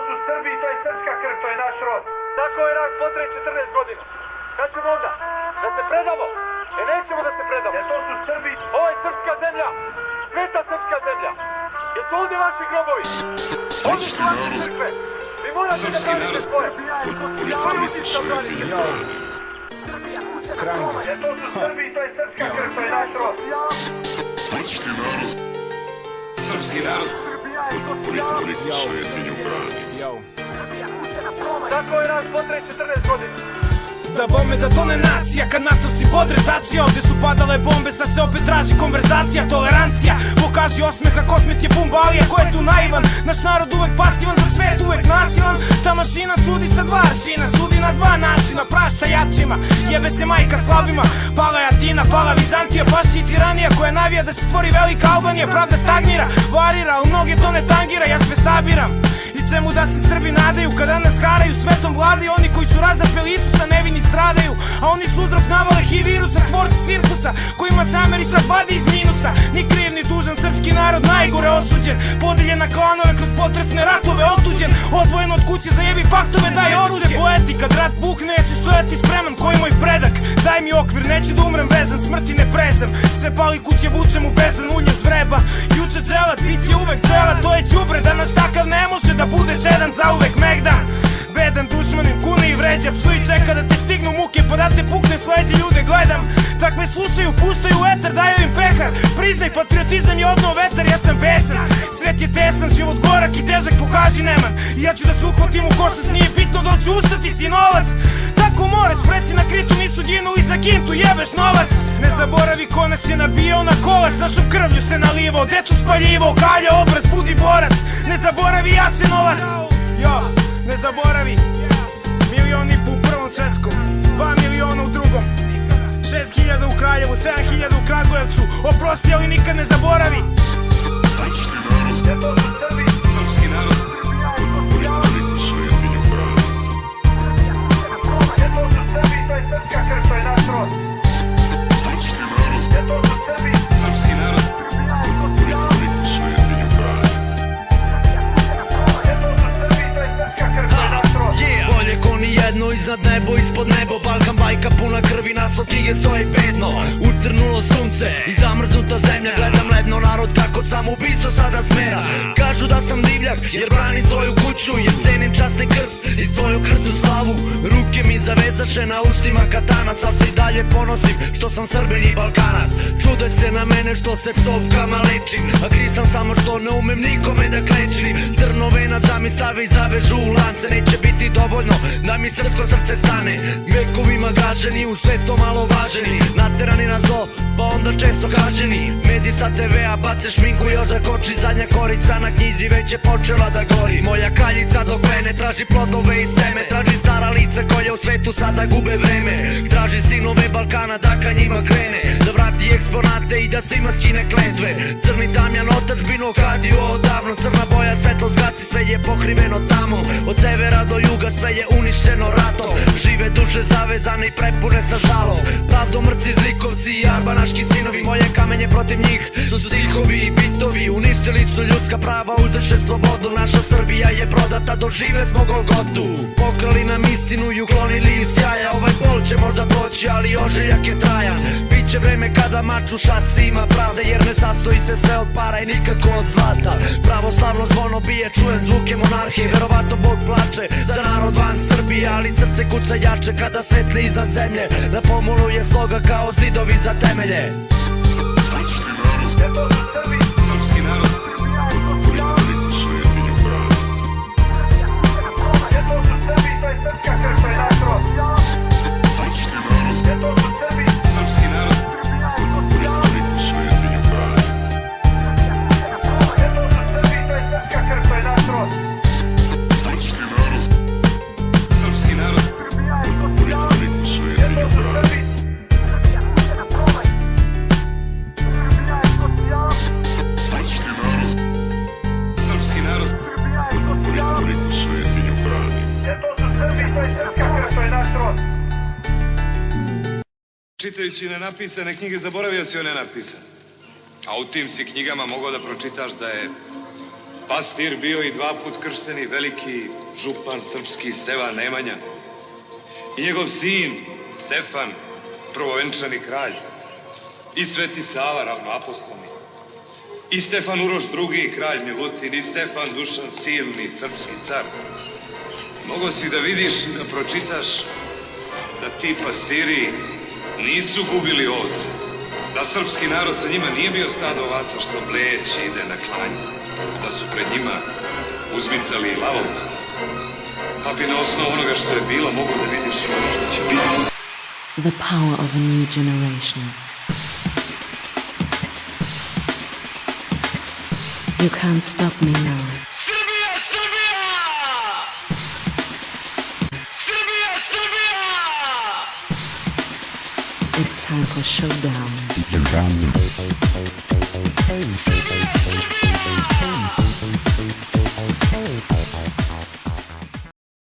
su Srbi, to je srpska krv, to je naš rod. Tako je nas potre 14 godina. Kad ćemo onda? Da se predamo? Nećemo da se predamo. Jer to su Srbi. Ovo je srpska zemlja. Sveta srpska zemlja. Jesu ovdje vaši grobovi? Ovdje su vaše crkve. Vi morate da branite svoje. I svoju utička branite. Jer to su Srbi, to je srpska krv, to je naš rod. Srpski narod. Srpski narod. Politiku svetinju brani. Tako je nas potre 14 godina. Da bome da tone nacija kad natovci bodre tačija. Ovdje su padale bombe, sad se opet traži konverzacija. Tolerancija, pokaži osmeha, kosmet je bumbalija. Ko je tu naivan? Naš narod uvek pasivan, za svet uvek nasilan. Ta mašina sudi sa dva aršina, sudi na dva načina. Prašta jačima, jebe se majka slabima. Pala je Atina, pala Vizantija, pašće i tiranija koja navija da se stvori velika Albanija. Pravda stagnira, varira, ali mnoge to ne tangira. Ja sve sabiram i čemu da se Srbi nadaju kada nas haraju, svetom vladaju oni koji su razapeli Isusa, nevini stradaju, a oni su uzrok navale HIV virusa, tvorci cirkusa kojima se Amerisa vadi iz minusa. Ni kriv ni dužan, srpski narod najgore osuđen, podeljen na klanove kroz potresne ratove, otuđen, odvojen od kuće, zajebi paktove, daj oružje. Poeti, kad rat bukne, ja ću stojati spreman koji moj predak. Daj mi okvir, neću da umrem vezan, smrti ne prezam. Sve pali kuće vučem u bezdan, ulje zvreba. Juče dželat, bit će uvek dželat, to je đubre, danas takav ne može da bude čedan za uvek megdan. Bedan dušmanin kune i vređa, psu i čeka da te stignu muke pa da te pukne sleđe. Ljude gledam, takve slušaju, puštaju etar, daju im pehar. Priznaj, patriotizam je odnao vetar, ja sam besan. Svet je tesan, život gorak i težak, pokaži neman. I ja ću da se uhvatim u koštac, nije bitno da ću ustati, si novac. Tako more, spreci na kritu nisu ginuli za kintu, jebeš novac. Ne zaboravi ko nas je nabijao na kolac, našom krvlju se nalivao, decu spaljivao, kalja obraz, budi borac. Ne zaboravi Jasenovac, jo, ne zaboravi. 1,5 miliona u prvom svetskom, 2 miliona u drugom, 6.000 u Kraljevu, 7.000 u Kragujevcu. Oprosti, ali nikad ne zaboravi. Srpski narod. Jer to su Srbi. Srpski narod. Politiku svetinju brani. Jer to su Srbi, to je srpska krv, to je naš rod. Srpski narod. Jer to su Srbi. Srpski narod. Politiku svetinju brani. Jer to su Srbi, to je srpska krv, to je naš rod. Bolje ko ni jedno, iznad nebo, ispod nebo. Balkan bajka puna krvi, naslov knjige stoji bedno. Utrnulo sunce i zamrznuta zemlja. Gledam ledno narod kako samoubistvo sada smera. Kažu da sam divljak jer branim svoju kuću, jer cenim časni krst i svoju krstnu slavu. Ruke mi zavezaše na ustima katanac, al se i dalje ponosim što sam Srbin i Balkanac. Čude se na mene što se psovkama lečim, a kriv sam samo što ne umem nikome da klečim. Trnove na zami stave i zavežu u lance, neće biti dovoljno da mi srpsko srce stane. Vekovima gaženi, u sve to malo važeni, naterani na zlo, pa onda često kaženi. Mediji sa TV-a bace šminku još da koči, zadnja korica na knjizi već je počela da gori. Moja kraljica dok vene traži plodove i seme, traži stara lica koja u svetu sada gube vreme. Traži sinove Balkana da ka njima krene, da vrati eksponate i da svima skine kletve. Crni tamjan otadžbinu gradio odavno, crna boja svetlo zgaci, sve je pokriveno tamo. Od severa do juga sve je uništeno ratom, žive duše zavezane i prepune sa žalom. Pravdo mrci zlikovci i arbanaški sinovi, moje kamenje protiv njih su stihovi i bitovi. Uništili su ljudska prava, uzreše slobodu, naša Srbija je prodata, dožive smo Golgotu. Pokrali nam istinu i uklonili iz sjaja, ovaj bol će možda proći, ali ožiljak je trajan. Biće vreme kada mač u šaci ima pravde, jer ne sastoji se sve od para i nikako od zlata. Pravoslavno zvono bije, čujem zvuke monarhije, verovatno Bog plače za narod van Srbije, ali srce kuca jače kada svetli iznad zemlje. Na pomolu je sloga kao zidovi za temelje. Srpski narod. Jer to su Srbi. Srpski narod. Politiku svetinju brani. Jer to su Srbi, to je srpska krv, to je naš rod. Srpski narod. Jer to su Srbi. Srpski narod. Politiku svetinju brani. Jer to su Srbi, to je srpska krv, to je naš rod. Srpski narod. Srpski narod. Politiku svetinju brani. Srpski narod. Srpski narod. Politiku svetinju brani. Jer to su Srbi, to je srpska krv, to je naš rod. Čitajući nenapisane knjige zaboravio si o nenapisane. A u tim si knjigama mogao da pročitaš da je pastir bio i 2 put kršteni veliki župan srpski Stevan Nemanja i njegov sin Stefan, prvovenčani kralj, i Sveti Sava, ravnoapostolni, i Stefan Uroš II, kralj Milutin, i Stefan Dušan Silni, srpski car. Mogo si da vidiš i da pročitaš da ti pastiri nisu gubili ovce, da srpski narod sa njima nije bio stado ovaca što bleće ide na klanje, da su pred njima uzmicali lavovna. Pa bi na osnovu onoga što je bilo mogo da vidiš i ono što će biti. The power of a new generation. You can't stop me now. Srbija, Srbija! Srbija, Srbija! It's time for showdown. Srbija!